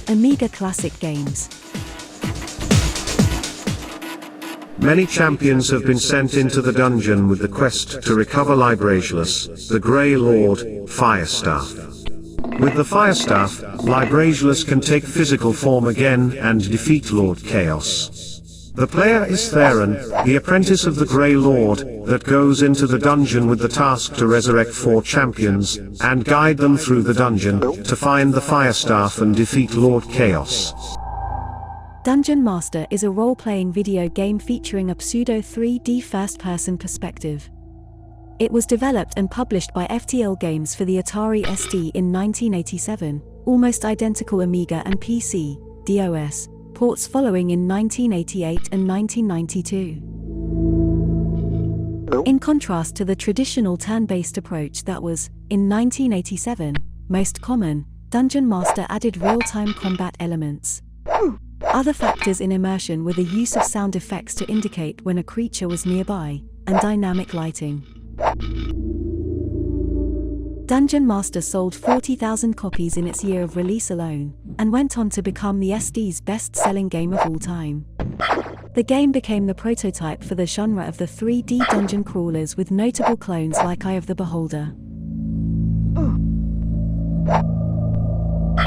Amiga classic games. Many champions have been sent into the dungeon with the quest to recover Librajulus, the Grey Lord, Firestaff. With the Firestaff, Librajulus can take physical form again and defeat Lord Chaos. The player is Theron, the apprentice of the Grey Lord, that goes into the dungeon with the task to resurrect 4 champions, and guide them through the dungeon, to find the Firestaff and defeat Lord Chaos. Dungeon Master is a role-playing video game featuring a pseudo 3D first-person perspective. It was developed and published by FTL Games for the Atari ST in 1987, almost identical Amiga and PC, DOS, ports following in 1988 and 1992. In contrast to the traditional turn-based approach that was, in 1987, most common, Dungeon Master added real-time combat elements. Other factors in immersion were the use of sound effects to indicate when a creature was nearby, and dynamic lighting. Dungeon Master sold 40,000 copies in its year of release alone, and went on to become the SD's best-selling game of all time. The game became the prototype for the genre of the 3D dungeon crawlers with notable clones like Eye of the Beholder.